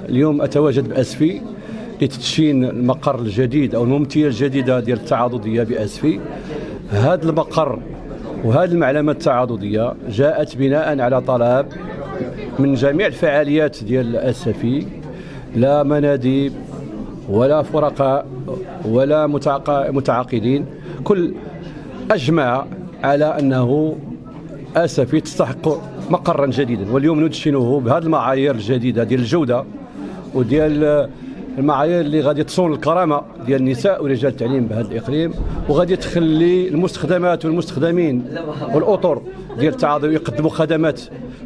اليوم أتواجد بأسفي لتدشين المقر الجديد أو الممثلة الجديدة ديال التعاضدية بأسفي. هذا المقر وهذه المعلمة التعاضدية جاءت بناء على طلب من جميع الفعاليات ديال أسفي، لا مناديب ولا فرقاء ولا متعاقدين، كل أجمع على أنه أسفي تستحق مقرا جديدا، واليوم ندشنه بهذه المعايير الجديدة ديال الجودة وديال المعايير اللي غادي تصون الكرامة ديال النساء ورجال التعليم بهذا الإقليم، وغادي تخلي المستخدمات والمستخدمين والأطر ديال التعاضد يقدموا خدمات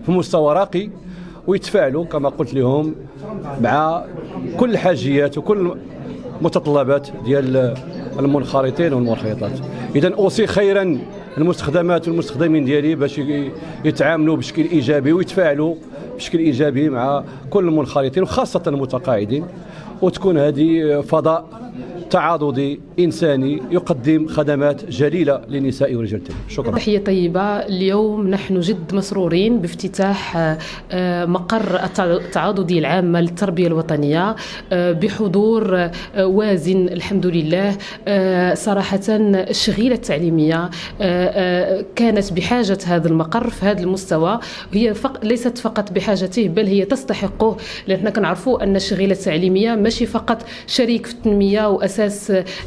في مستوى راقي ويتفاعلوا كما قلت لهم مع كل الحاجيات وكل متطلبات ديال المنخرطين والمنخرطات. إذا أوصي خيرا المستخدمات والمستخدمين ديالي باش يتعاملوا بشكل إيجابي ويتفاعلوا بشكل إيجابي مع كل المنخرطين وخاصة المتقاعدين، وتكون هذه فضاء تعاضدي إنساني يقدم خدمات جليلة للنساء ورجال التعليم. شكرا. تحية طيبة. اليوم نحن جد مسرورين بافتتاح مقر التعاضدية العامة للتربية الوطنية بحضور وازن الحمد لله. صراحة الشغيلة التعليمية كانت بحاجة هذا المقر في هذا المستوى، هي ليست فقط بحاجته بل هي تستحقه، لأننا كنعرفوا أن الشغيلة التعليمية ماشي فقط شريك في التنمية وأساس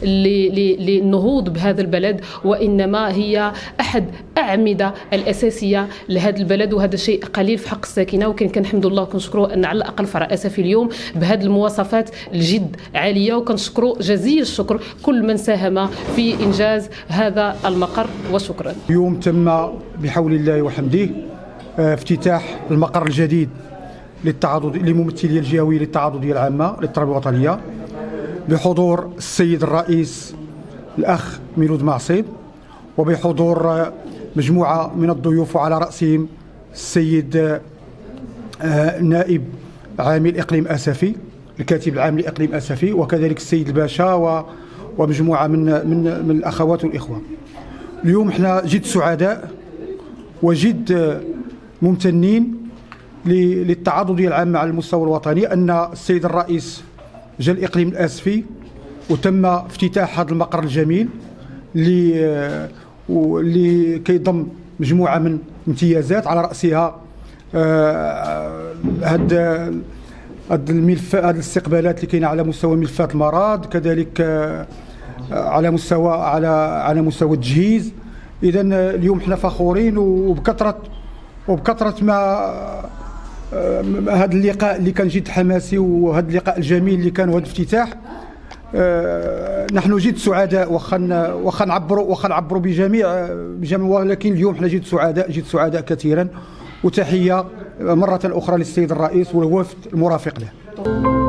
للنهوض بهذا البلد، وإنما هي أحد أعمدة الأساسية لهذا البلد، وهذا شيء قليل في حق الساكنة، وكان الحمد لله كنشكروا أن على الأقل فرع أسفي اليوم بهذه المواصفات الجد عالية، وكنشكروا جزيل الشكر كل من ساهم في إنجاز هذا المقر، وشكرا. اليوم تم بحول الله وحمده افتتاح المقر الجديد للممثلية الجهوية للتعاضدية العامة للتربية الوطنية بحضور السيد الرئيس الأخ ميلود معصيد، وبحضور مجموعة من الضيوف وعلى رأسهم السيد نائب عامل إقليم أسفي، الكاتب العام لإقليم أسفي، وكذلك السيد الباشا ومجموعة من الأخوات والإخوة. اليوم احنا جد سعداء وجد ممتنين للتعاضدية العامة على المستوى الوطني أن السيد الرئيس جا الإقليم الأسفي وتم افتتاح هذا المقر الجميل اللي كيضم مجموعة من امتيازات، على رأسها هذا الملف، هذه الاستقبالات اللي كاينه على مستوى ملفات المرض، كذلك على مستوى التجهيز. إذا اليوم احنا فخورين وبكثرة ما هذا اللقاء اللي كان جد حماسي، وهذا اللقاء الجميل اللي كان، وهذا الافتتاح. نحن جد سعداء، واخا نعبروا بجميع، ولكن اليوم احنا جد سعداء كثيرا. وتحية مرة أخرى للسيد الرئيس والوفد المرافق له.